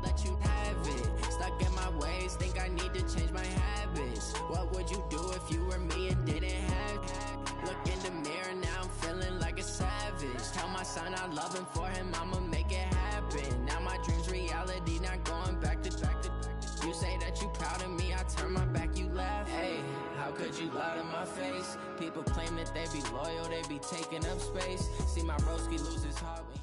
let you have it. Stuck in my ways, think I need to change my habits. What would you do if you were me and didn't have it? Look in the mirror, now I'm feeling like a savage. Tell my son I love him, for him I'ma make it happen. Now my dream's reality, not going back to You say that you proud of me, I turn my back, you laugh. Hey, how could you lie to my face? People claim that they be loyal, they be taking up space. See my broski lose his heart when he...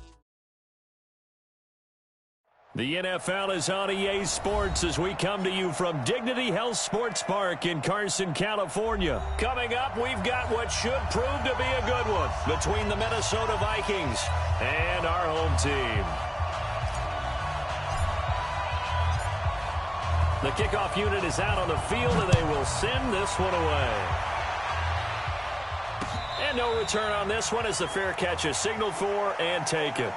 The NFL is on EA Sports as we come to you from Dignity Health Sports Park in Carson, California. Coming up, we've got what should prove to be a good one between the Minnesota Vikings and our home team. The kickoff unit is out on the field, and they will send this one away. And no return on this one as the fair catch is signaled for and taken.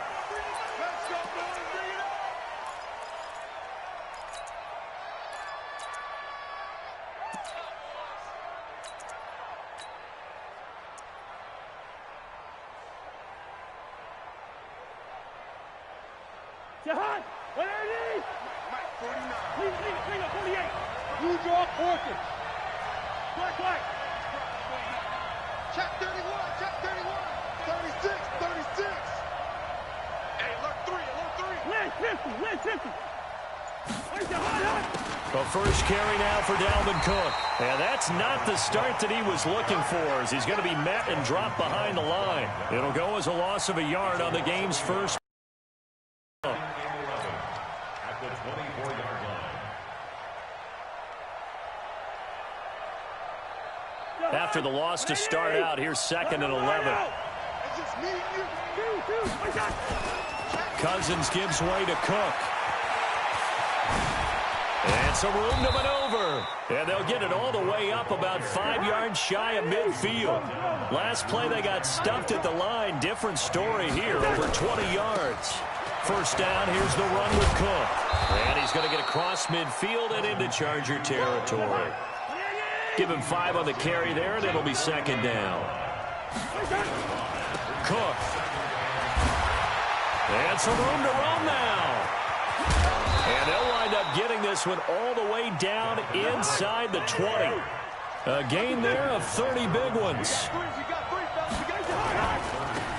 Jahan, whatever it is. Mike, 49. Bring up 48. You draw portion. Black. Check 31, check 31. 36. Hey, alert 3. Lynch 50. Where's Jahan? A first carry now for Dalvin Cook. And that's not the start that he was looking for, as he's going to be met and dropped behind the line. It'll go as a loss of a yard on the game's first. After the loss to start out, here's 2nd and 11. Cousins gives way to Cook. And some room to maneuver. And they'll get it all the way up about 5 yards shy of midfield. Last play, they got stuffed at the line. Different story here, over 20 yards. First down, here's the run with Cook. And he's going to get across midfield and into Charger territory. Give him 5 on the carry there, and it'll be 2nd down. Cook. And some room to run now. And they'll wind up getting this one all the way down inside the 20. A gain there of 30 big ones.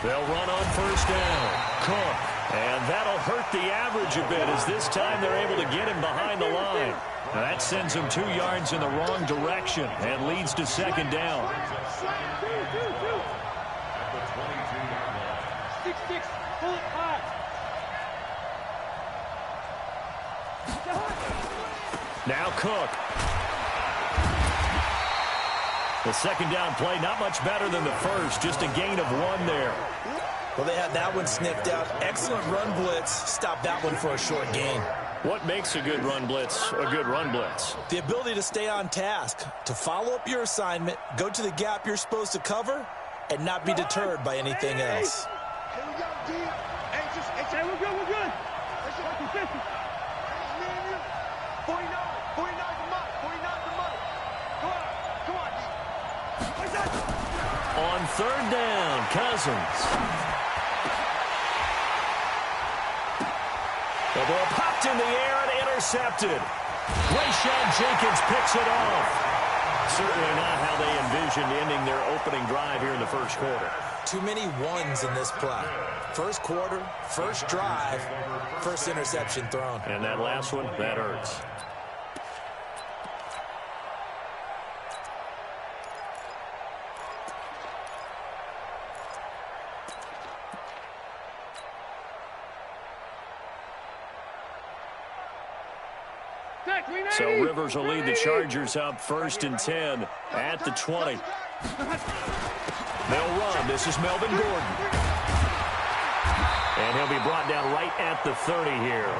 They'll run on first down. Cook. And that'll hurt the average a bit, as this time they're able to get him behind the line. Now that sends him 2 yards in the wrong direction and leads to 2nd down. 6-6, pull it high. Now Cook. The 2nd down play, not much better than the first, just a gain of 1 there. Well, they had that one sniffed out. Excellent run blitz. Stop that one for a short gain. What makes a good run blitz a good run blitz? The ability to stay on task, to follow up your assignment, go to the gap you're supposed to cover, and not be deterred by anything else. Hey, we got D. Hey, we're good. 50. 49 the money. Come on, D. On 3rd down, Cousins. The ball popped in the air and intercepted. Rayshawn Jenkins picks it off. Certainly not how they envisioned ending their opening drive here in the first quarter. Too many ones in this play. First quarter, first drive, first interception thrown. And that last one, that hurts. So Rivers will lead the Chargers up 1st and 10 at the 20. They'll run. This is Melvin Gordon. And he'll be brought down right at the 30 here.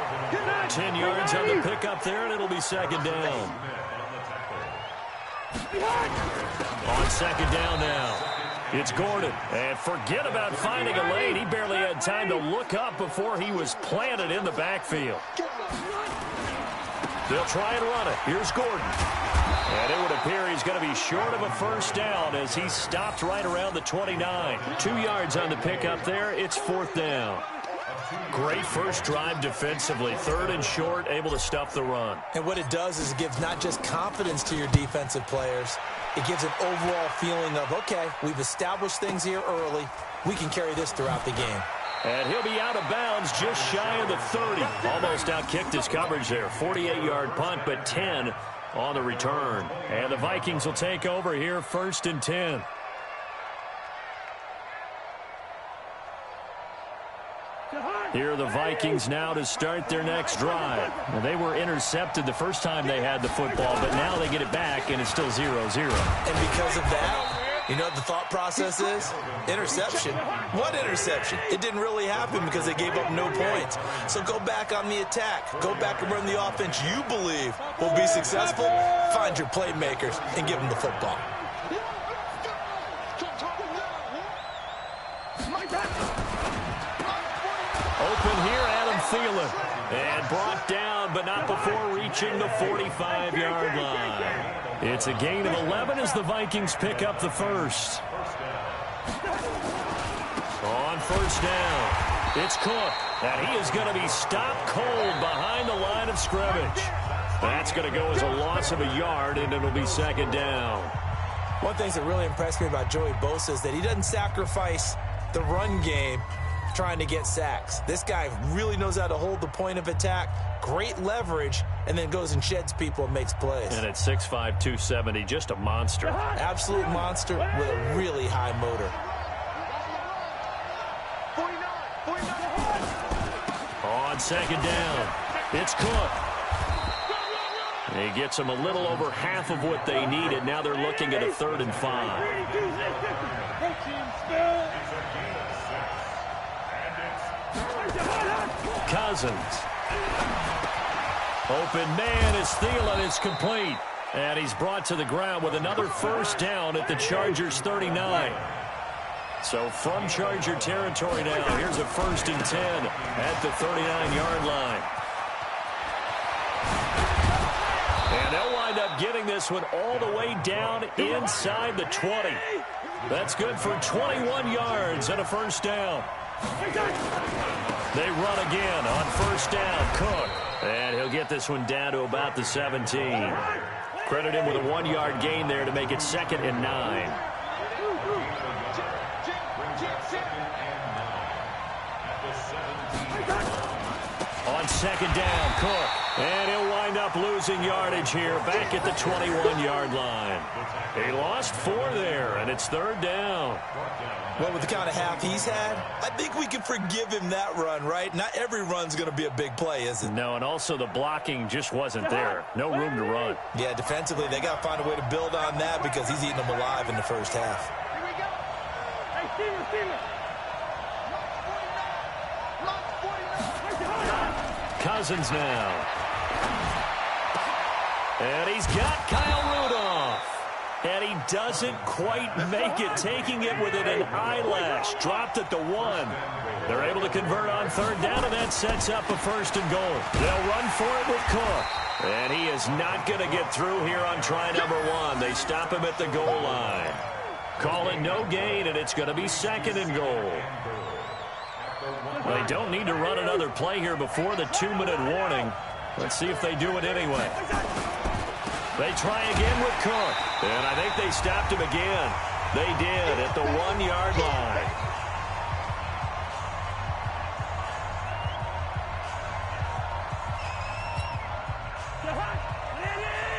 10 yards on the pickup there, and it'll be 2nd down. On 2nd down now, it's Gordon. And forget about finding a lane. He barely had time to look up before he was planted in the backfield. They'll try and run it. Here's Gordon. And it would appear he's going to be short of a first down as he stopped right around the 29. 2 yards on the pickup there. It's 4th down. Great first drive defensively. 3rd and short, able to stuff the run. And what it does is it gives not just confidence to your defensive players, it gives an overall feeling of, okay, we've established things here early. We can carry this throughout the game. And he'll be out of bounds just shy of the 30. Almost outkicked his coverage there. 48-yard punt, but 10 on the return. And the Vikings will take over here, 1st and 10. Here are the Vikings now to start their next drive. Now, they were intercepted the first time they had the football, but now they get it back, and it's still 0-0. And because of that, you know what the thought process is? Interception. What interception? It didn't really happen because they gave up no points. So go back on the attack. Go back and run the offense you believe will be successful. Find your playmakers and give them the football. Open here, Adam Thielen. And brought down, but not before reaching the 45-yard line. It's a gain of 11 as the Vikings pick up the first. On 1st down, it's Cook. And he is going to be stopped cold behind the line of scrimmage. That's going to go as a loss of a yard, and it'll be 2nd down. One thing that really impressed me about Joey Bosa is that he doesn't sacrifice the run game trying to get sacks. This guy really knows how to hold the point of attack, great leverage, and then goes and sheds people and makes plays. And at 6'5", 270, just a monster. Absolute monster with a really high motor. On 2nd down, it's Cook. He gets them a little over half of what they needed. Now they're looking at a 3rd and 5. Cousins. Open man is Thielen. It's complete. And he's brought to the ground with another 1st down at the Chargers' 39. So from Charger territory now, here's a 1st and 10 at the 39-yard line. And they'll wind up getting this one all the way down inside the 20. That's good for 21 yards and a 1st down. They run again on 1st down. Cook. And he'll get this one down to about the 17. Credit him with a 1-yard gain there to make it 2nd and 9. On 2nd down, Cook. And he'll wind up losing yardage here back at the 21-yard line. He lost 4 there, and it's 3rd down. Well, with the kind of half he's had, I think we can forgive him that run, right? Not every run's going to be a big play, is it? No, and also the blocking just wasn't there. No room to run. Yeah, defensively, they got to find a way to build on that because he's eating them alive in the first half. Here we go. Hey, Steven. Cousins now. And he's got Kyle Rudolph. And he doesn't quite make it, taking it within an eyelash. Dropped at the 1. They're able to convert on 3rd down, and that sets up a 1st and goal. They'll run for it with Cook. And he is not going to get through here on try number 1. They stop him at the goal line. Call it no gain, and it's going to be 2nd and goal. They don't need to run another play here before the 2-minute warning. Let's see if they do it anyway. They try again with Cook. And I think they stopped him again. They did at the 1-yard line.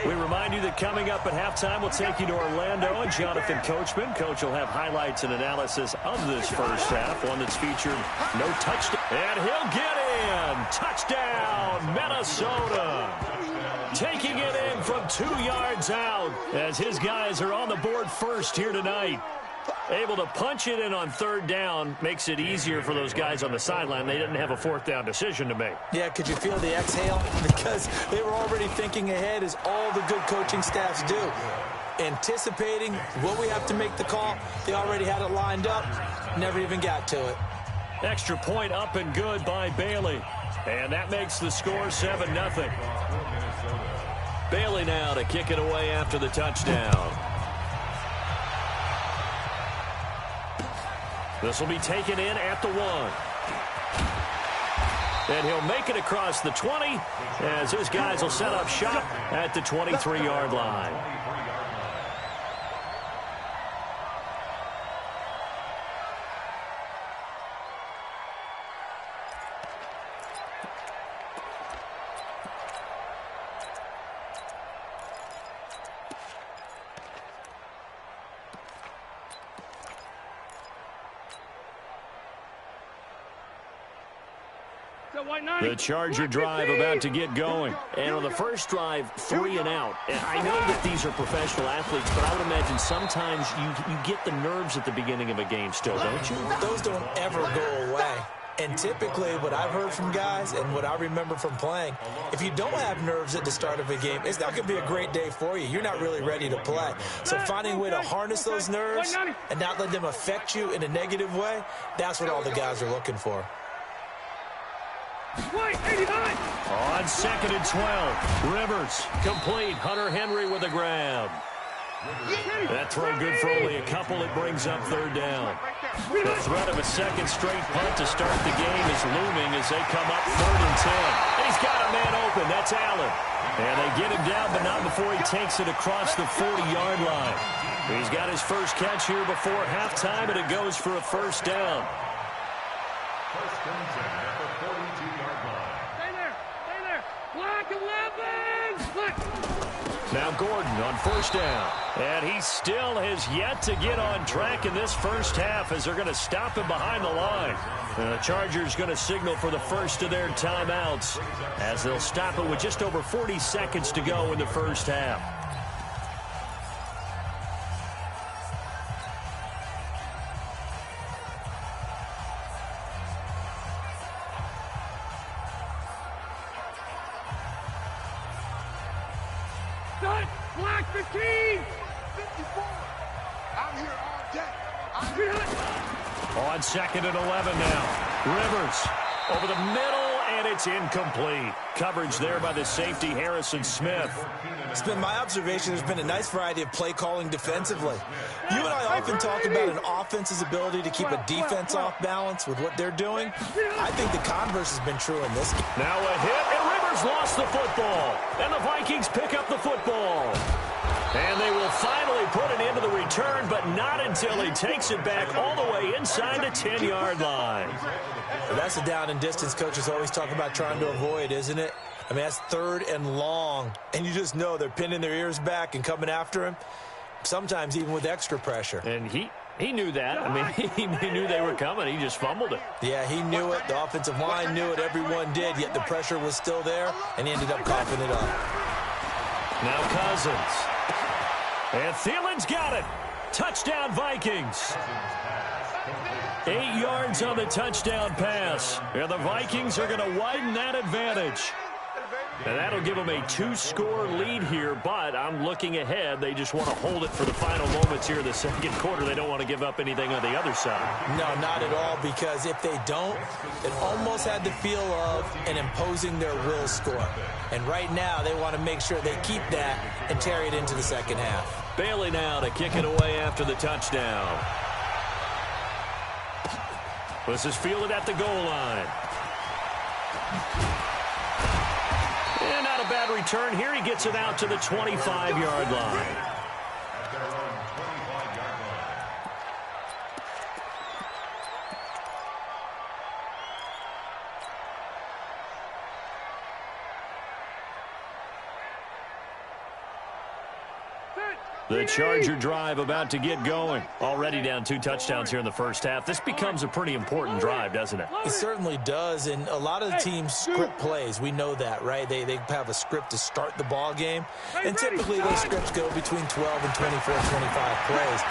We remind you that coming up at halftime, we'll take you to Orlando and Jonathan Coachman. Coach will have highlights and analysis of this first half, one that's featured no touchdown. And he'll get in. Touchdown, Minnesota. Taking it in from 2 yards out as his guys are on the board first here tonight. Able to punch it in on 3rd down makes it easier for those guys on the sideline. They didn't have a 4th down decision to make. Yeah, could you feel the exhale? Because they were already thinking ahead, as all the good coaching staffs do. Anticipating what we have to make the call. They already had it lined up. Never even got to it. Extra point up and good by Bailey. And that makes the score 7-0. Bailey now to kick it away after the touchdown. This will be taken in at the 1. And he'll make it across the 20 as his guys will set up shop at the 23-yard line. The Charger drive about to get going. And on the first drive, 3 and out. And I know that these are professional athletes, but I would imagine sometimes you get the nerves at the beginning of a game still, don't you? Those don't ever go away. And typically what I've heard from guys and what I remember from playing, if you don't have nerves at the start of a game, it's not going to be a great day for you. You're not really ready to play. So finding a way to harness those nerves and not let them affect you in a negative way, that's what all the guys are looking for. On 2nd and 12, Rivers complete. Hunter Henry with a grab. That throw good for only a couple. It brings up 3rd down. The threat of a second straight punt to start the game is looming as they come up 3rd and 10. And he's got a man open. That's Allen. And they get him down, but not before he takes it across the 40-yard line. He's got his first catch here before halftime, and it goes for a 1st down. Now Gordon on 1st down. And he still has yet to get on track in this first half as they're going to stop him behind the line. And the Chargers going to signal for the first of their timeouts as they'll stop it with just over 40 seconds to go in the first half. Black 15! 54! I'm here all day. I'm here. On 2nd and 11 now. Rivers over the middle, and it's incomplete. Coverage there by the safety, Harrison Smith. It's been my observation there's been a nice variety of play calling defensively. You and I often talk about an offense's ability to keep a defense off balance with what they're doing. I think the converse has been true in this game. Now a hit, and Rivers lost the football. And the Vikings pick up the football. And they will finally put an end to the return, but not until he takes it back all the way inside the 10-yard line. Well, that's the down and distance coaches always talk about trying to avoid, isn't it? I mean, that's 3rd and long, and you just know they're pinning their ears back and coming after him, sometimes even with extra pressure. And he knew that. I mean, he knew they were coming. He just fumbled it. Yeah, he knew it. The offensive line knew it. Everyone did, yet the pressure was still there, and he ended up coughing it up. Now Cousins. And Thielen's got it. Touchdown, Vikings. 8 yards on the touchdown pass. And the Vikings are going to widen that advantage. And that'll give them a 2-score lead here, but I'm looking ahead. They just want to hold it for the final moments here in the second quarter. They don't want to give up anything on the other side. No, not at all, because if they don't, it almost had the feel of an imposing their will score. And right now, they want to make sure they keep that and carry it into the second half. Bailey now to kick it away after the touchdown. This is fielded at the goal line. And not a bad return here. He gets it out to the 25-yard line. The Charger drive about to get going. Already down 2 touchdowns here in the first half. This becomes a pretty important drive, doesn't it? It certainly does, and a lot of the teams script plays. We know that, right? They have a script to start the ball game, and typically those scripts go between 12 and 24, 25 plays.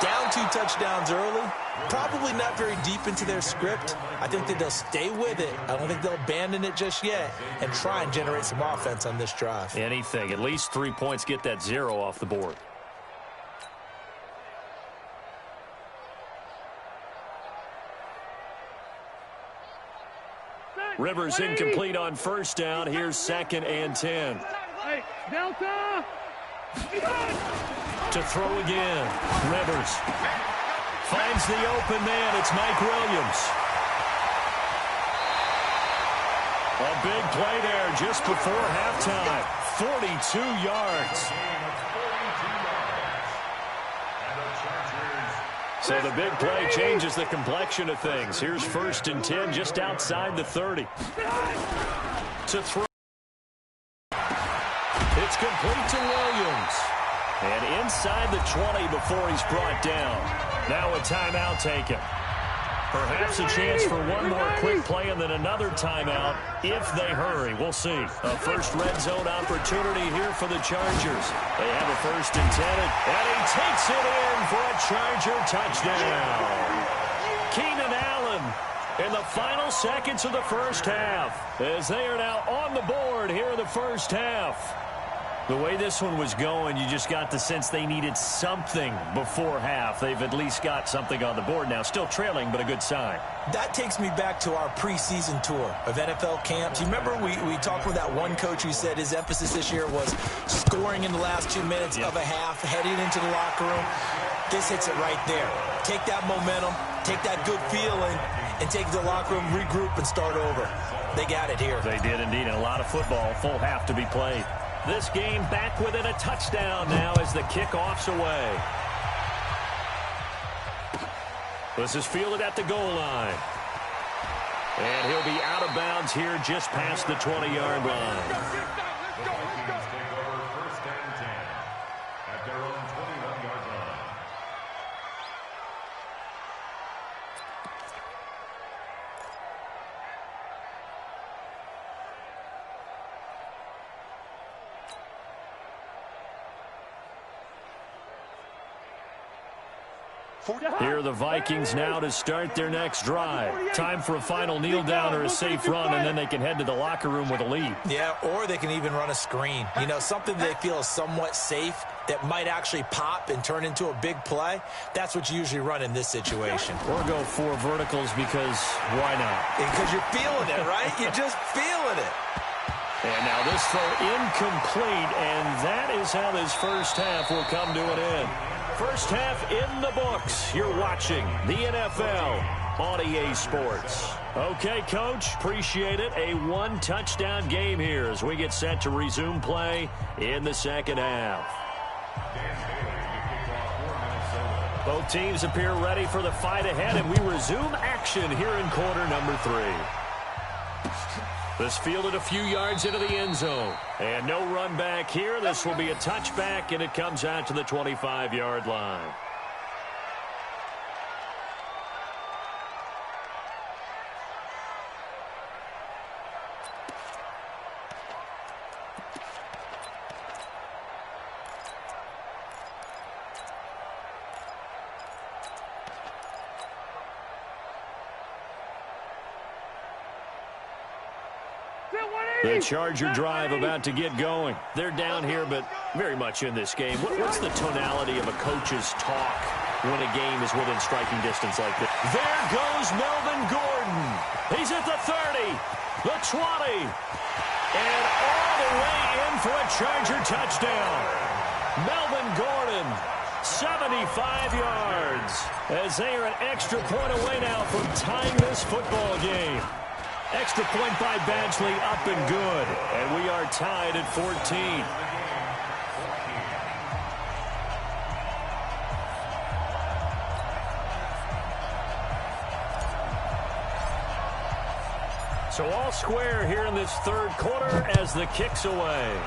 Down 2 touchdowns early, probably not very deep into their script. I think that they'll stay with it. I don't think they'll abandon it just yet and try and generate some offense on this drive. Anything. At least 3 points, get that 0 off the board. Rivers incomplete on 1st down. Here's 2nd and 10. Hey, Delta! To throw again. Rivers finds the open man. It's Mike Williams. A big play there just before halftime. 42 yards. So the big play changes the complexion of things. Here's 1st and 10 just outside the 30. To throw. It's complete to Williams. And inside the 20 before he's brought down. Now a timeout taken. Perhaps a chance for one more quick play and then another timeout if they hurry. We'll see. A first red zone opportunity here for the Chargers. They have a 1st and 10, and he takes it in for a Charger touchdown. Keenan Allen in the final seconds of the first half as they are now on the board here in the first half. The way this one was going, you just got the sense they needed something before half. They've at least got something on the board now. Still trailing, but a good sign. That takes me back to our preseason tour of NFL camps. You remember we talked with that one coach who said his emphasis this year was scoring in the last 2 minutes of a half, heading into the locker room. This hits it right there. Take that momentum, take that good feeling, and take it to the locker room, regroup, and start over. They got it here. They did indeed, and a lot of football, full half to be played. This game back within a touchdown now as the kickoff's away. This is fielded at the goal line. And he'll be out of bounds here just past the 20-yard line. Here are the Vikings now to start their next drive. Time for a final kneel down or a safe run, and then they can head to the locker room with a lead. Yeah, or they can even run a screen. You know, something they feel is somewhat safe that might actually pop and turn into a big play. That's what you usually run in this situation. Or go 4 verticals because why not? Because you're feeling it, right? You're just feeling it. And now this throw incomplete, and that is how this first half will come to an end. First half in the books. You're watching the NFL on EA Sports. Okay, Coach, appreciate it. A 1-touchdown game here as we get set to resume play in the second half. Both teams appear ready for the fight ahead, and we resume action here in quarter number 3. This fielded a few yards into the end zone. And no run back here. This will be a touchback, and it comes out to the 25-yard line. The Charger drive about to get going. They're down here, but very much in this game. What's the tonality of a coach's talk when a game is within striking distance like this? There goes Melvin Gordon. He's at the 30, the 20, and all the way in for a Charger touchdown. Melvin Gordon, 75 yards, as they are an extra point away now from tying this football game. Extra point by Badgley, up and good. And we are tied at 14. So all square here in this third quarter as the kick's away.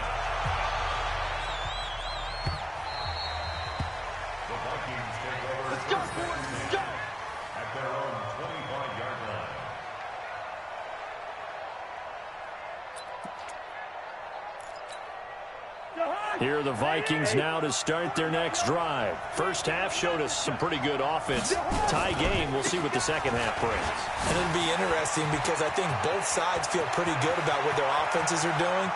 Here are the Vikings now to start their next drive. First half showed us some pretty good offense. Tie game, we'll see what the second half brings. And it'll be interesting because I think both sides feel pretty good about what their offenses are doing.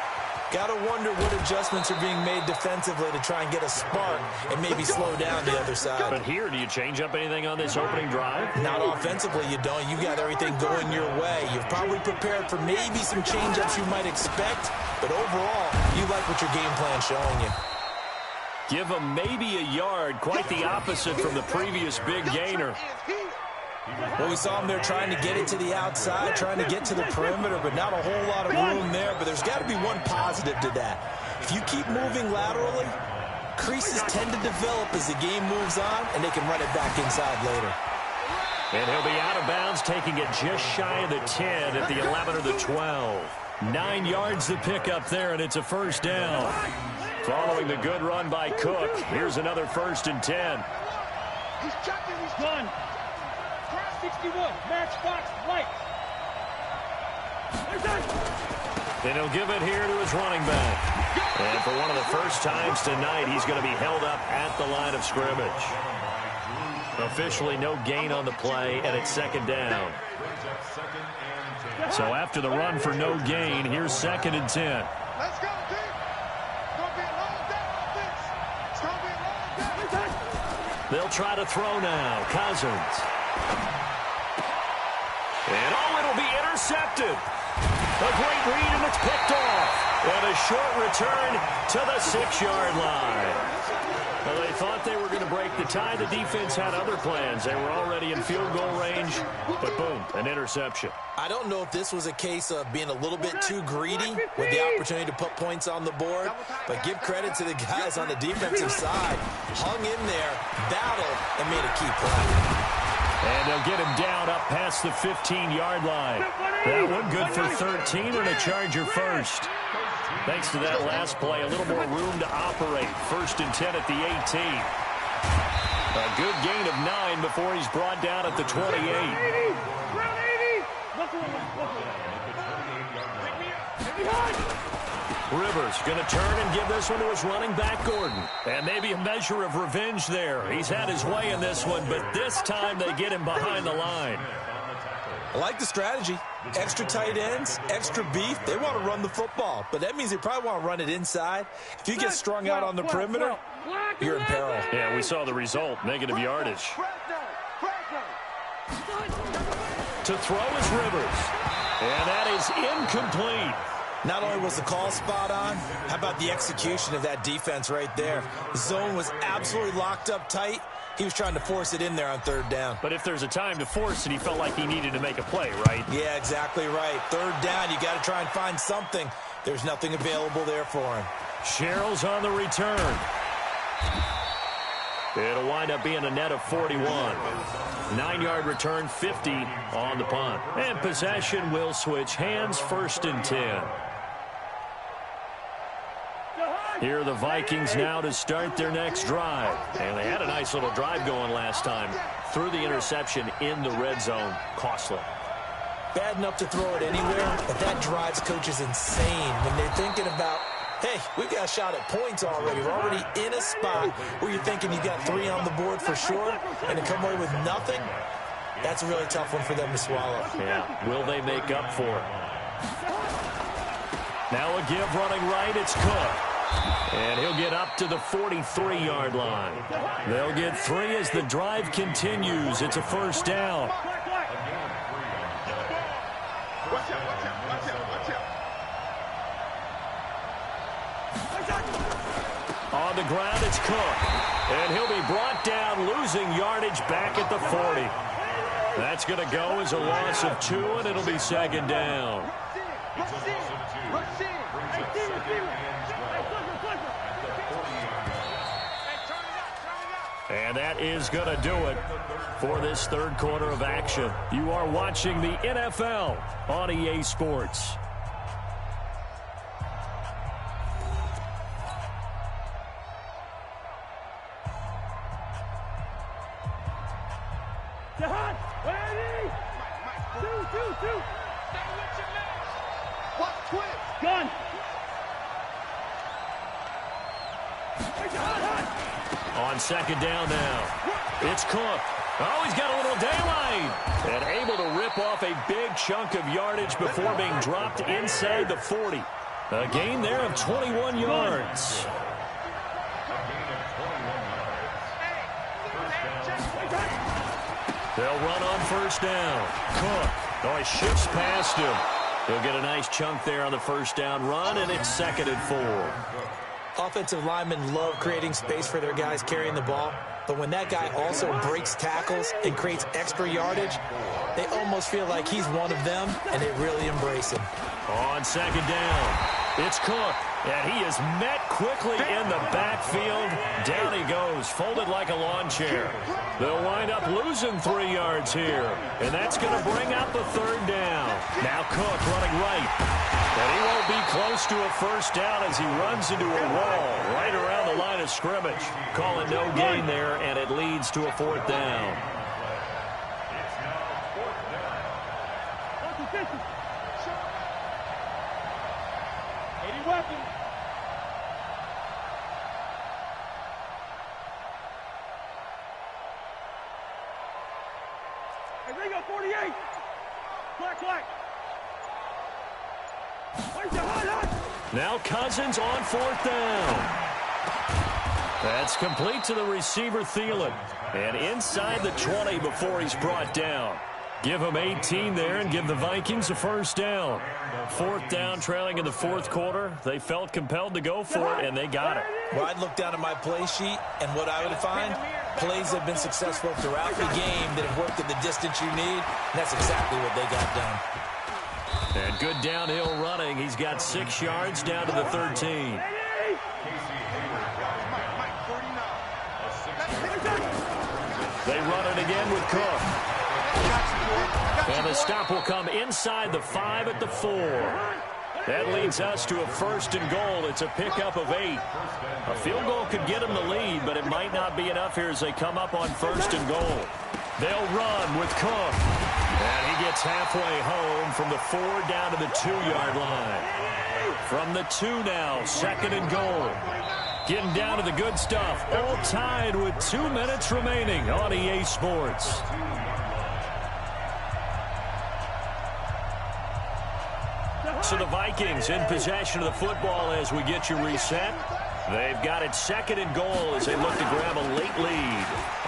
Got to wonder what adjustments are being made defensively to try and get a spark and maybe slow down the other side. But here, do you change up anything on this opening drive? Not offensively, you don't. You got everything going your way. You've probably prepared for maybe some change-ups you might expect, but overall, you like what your game plan's showing you. Give them maybe a yard, quite the opposite from the previous big gainer. Well, we saw him there trying to get it to the outside, trying to get to the perimeter, but not a whole lot of room there. But there's got to be one positive to that. If you keep moving laterally, creases tend to develop as the game moves on, and they can run it back inside later. And he'll be out of bounds, taking it just shy of the 10 at the 11 or the 12. 9 yards to pick up there, and it's a first down. Following the good run by Cook, here's another 1st and 10. He's checking, he's done. 61, match box, right. And he'll give it here to his running back. And for one of the first times tonight, he's going to be held up at the line of scrimmage. Officially no gain on the play, and it's 2nd down. So after the run for no gain, here's 2nd and 10. Let's go, Dick. It's going to be a long day on this. It's going to be a long day. They'll try to throw now. Cousins. And it'll be intercepted. A great read, and it's picked off. And a short return to the 6-yard line. Well, they thought they were going to break the tie. The defense had other plans. They were already in field goal range, but boom, an interception. I don't know if this was a case of being a little bit too greedy with the opportunity to put points on the board, but give credit to the guys on the defensive side. Hung in there, battled, and made a key play. And they'll get him down up past the 15-yard line. That one good for 13 and a Charger first. Thanks to that last play, a little more room to operate. 1st and 10 at the 18. A good gain of 9 before he's brought down at the 28. Rivers going to turn and give this one to his running back, Gordon. And maybe a measure of revenge there. He's had his way in this one, but this time they get him behind the line. I like the strategy. Extra tight ends, extra beef. They want to run the football, but that means they probably want to run it inside. If you get strung out on the perimeter, you're in peril. Yeah, we saw the result, negative yardage. To throw is Rivers. And that is incomplete. Not only was the call spot on, how about the execution of that defense right there? The zone was absolutely locked up tight. He was trying to force it in there on 3rd down. But if there's a time to force it, he felt like he needed to make a play, right? Yeah, exactly right. 3rd down, you got to try and find something. There's nothing available there for him. Sherrill's on the return. It'll wind up being a net of 41. 9-yard return, 50 on the punt. And possession will switch hands, 1st and 10. Here are the Vikings now to start their next drive. And they had a nice little drive going last time. Threw the interception in the red zone. Costly. Bad enough to throw it anywhere, but that drives coaches insane when they're thinking about, hey, we've got a shot at points already. We're already in a spot where you're thinking you've got 3 on the board for sure, and to come away with nothing, that's a really tough one for them to swallow. Yeah, will they make up for it? Now a give running right, it's Cook. And he'll get up to the 43-yard line. They'll get 3 as the drive continues. It's a 1st down. On the ground, it's Cook. And he'll be brought down, losing yardage back at the 40. That's going to go as a loss of 2, and it'll be 2nd down. And that is going to do it for this 3rd quarter of action. You are watching the NFL on EA Sports. Gun. On 2nd down now. It's Cook. Oh, he's got a little daylight. And able to rip off a big chunk of yardage before being dropped inside the 40. A gain there of 21 yards. They'll run on 1st down. Cook. Oh, he shifts past him. He'll get a nice chunk there on the 1st down run, and it's 2nd and 4. Offensive linemen love creating space for their guys carrying the ball, but when that guy also breaks tackles and creates extra yardage, they almost feel like he's one of them, and they really embrace him. On second down, it's Cook, and he is met quickly in the backfield. Down he goes, folded like a lawn chair. They'll wind up losing 3 yards here, and that's going to bring up a third down. Now Cook running right, and he won't be close to a first down as he runs into a wall right around the line of scrimmage. Calling no gain there, and it leads to a fourth down. Weapon. Hey, they got 48. Black. Now Cousins on fourth down. That's complete to the receiver, Thielen. And inside the 20 before he's brought down. Give him 18 there and give the Vikings a first down. Fourth down, trailing in the fourth quarter. They felt compelled to go for it, and they got it. Well, I'd look down at my play sheet, and what I would find, plays that have been successful throughout the game that have worked at the distance you need, and that's exactly what they got done. And good downhill running. He's got 6 yards down to the 13. They run it again with Cook. And the stop will come inside the 5 at the 4. That leads us to a first and goal. It's a pickup of 8. A field goal could get them the lead, but it might not be enough here as they come up on first and goal. They'll run with Cook. And he gets halfway home from the 4 down to the 2-yard line. From the 2 now, second and goal. Getting down to the good stuff. All tied with 2 minutes remaining on EA Sports. So the Vikings in possession of the football as we get you reset. They've got it second and goal as they look to grab a late lead.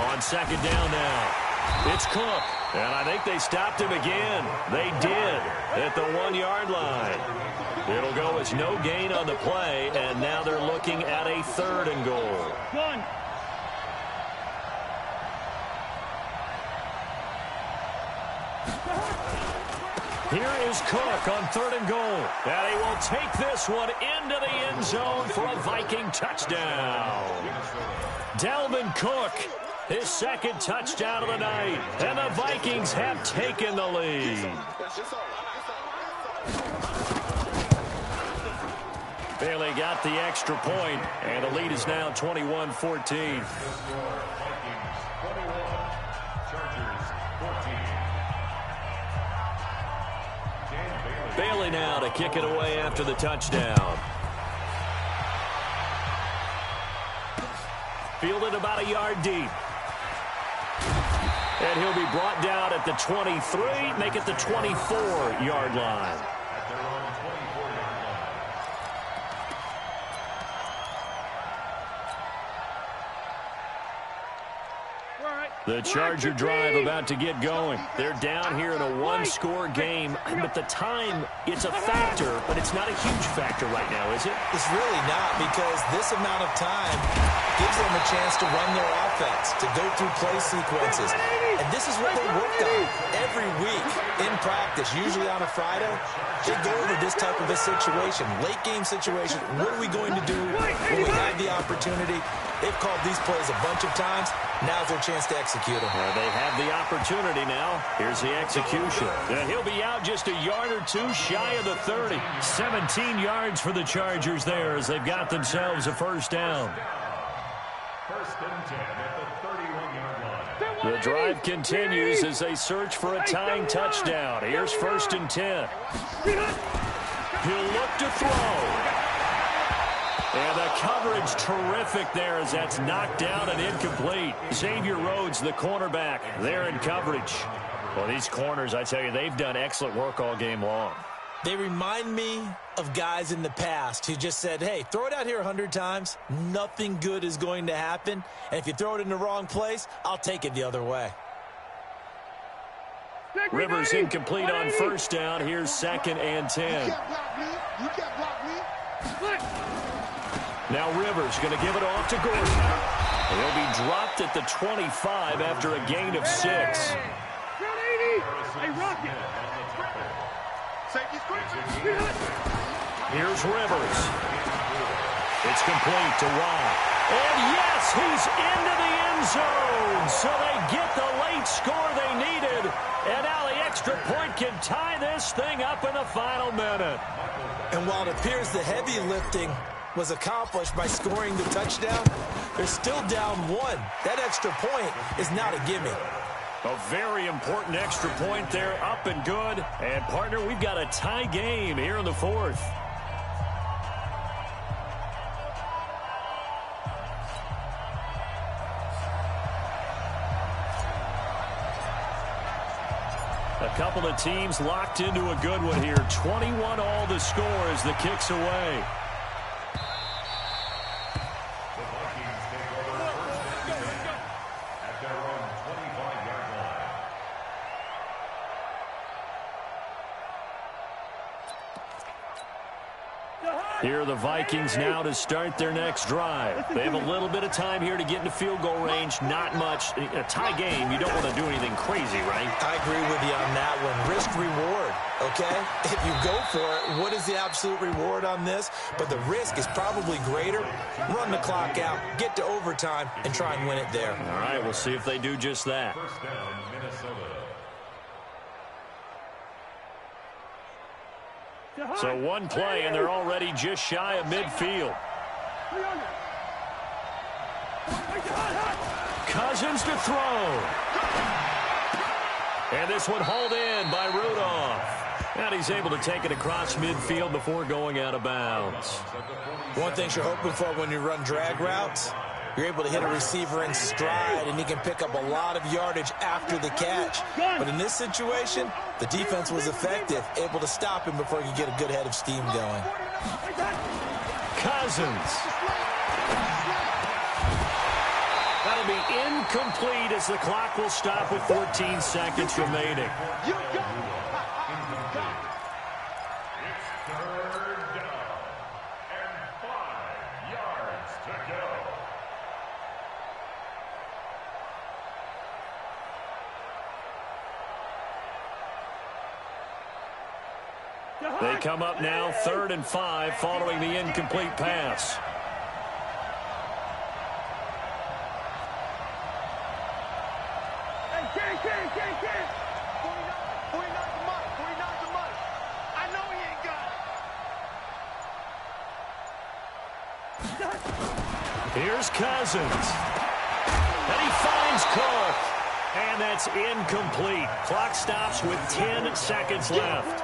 On second down now, it's Cook. And I think they stopped him again. They did at the 1-yard line. It'll go as no gain on the play, and now they're looking at a third and goal. One. Here is Cook on third and goal. And he will take this one into the end zone for a Viking touchdown. Dalvin Cook, his second touchdown of the night. And the Vikings have taken the lead. Bailey got the extra point, and the lead is now 21-14. Bailey now to kick it away after the touchdown. Fielded about a yard deep. And he'll be brought down at the 23, make it the 24-yard line. The Charger drive about to get going. They're down here in a one-score game, but the time, it's a factor, but it's not a huge factor right now, is it? It's really not, because this amount of time gives them a chance to run their offense, to go through play sequences. And this is what they worked on every week in practice, usually on a Friday. They go over this type of a situation, late-game situation. What are we going to do when we have the opportunity? They've called these plays a bunch of times. Now's their chance to execute them. They have the opportunity now. Here's the execution. And he'll be out just a yard or two shy of the 30. 17 yards for the Chargers there as they've got themselves a first down. First and 10 at the 31-yard line. The drive continues as they search for a tying touchdown. Here's first and 10. He'll look to throw. And the coverage terrific there as that's knocked down and incomplete. Xavier Rhodes, the cornerback, there in coverage. Well, these corners, I tell you, they've done excellent work all game long. They remind me of guys in the past who just said, hey, throw it out here 100 times. Nothing good is going to happen. And if you throw it in the wrong place, I'll take it the other way. Rivers incomplete on first down. Here's second and 10. You can't block me. You can't block me. Now Rivers going to give it off to Gordon. He'll be dropped at the 25 after a gain of 6. Hey, Rocket. Here's Rivers. It's complete to Watt. And yes, he's into the end zone. So they get the late score they needed. And now the extra point can tie this thing up in the final minute. And while it appears the heavy lifting was accomplished by scoring the touchdown, they're still down 1. That extra point is not a gimme. A very important extra point there, up and good. And, partner, we've got a tie game here in the 4th. A couple of teams locked into a good one here. 21 all the score as the kick's away. Here are the Vikings now to start their next drive. They have a little bit of time here to get into field goal range. Not much. A tie game, you don't want to do anything crazy, right? I agree with you on that one. Risk reward, okay? If you go for it, what is the absolute reward on this? But the risk is probably greater. Run the clock out, get to overtime, and try and win it there. All right, we'll see if they do just that. First down, Minnesota. So one play, and they're already just shy of midfield. Cousins to throw. And this one hauled in by Rudolph. And he's able to take it across midfield before going out of bounds. One thing you're hoping for when you run drag routes, you're able to hit a receiver in stride, and he can pick up a lot of yardage after the catch. But in this situation, the defense was effective, able to stop him before he could get a good head of steam going. Cousins. That'll be incomplete as the clock will stop with 14 seconds remaining. They come up now 3rd and 5 following the incomplete pass. Here's Cousins. And he finds Cook. And that's incomplete. Clock stops with 10 seconds left.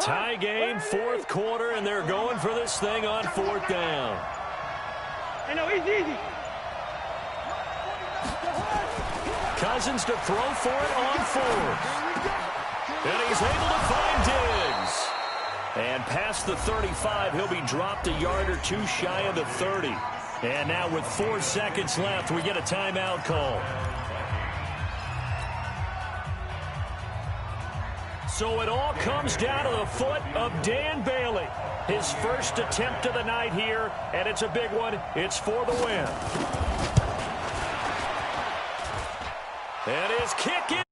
Tie game, 4th quarter, and they're going for this thing on 4th down. Hey, no, easy. Cousins to throw for it on 4th. And he's able to find Diggs. And past the 35, he'll be dropped a yard or two shy of the 30. And now with 4 seconds left, we get a timeout call. So it all comes down to the foot of Dan Bailey. His first attempt of the night here, and it's a big one. It's for the win. And his kick is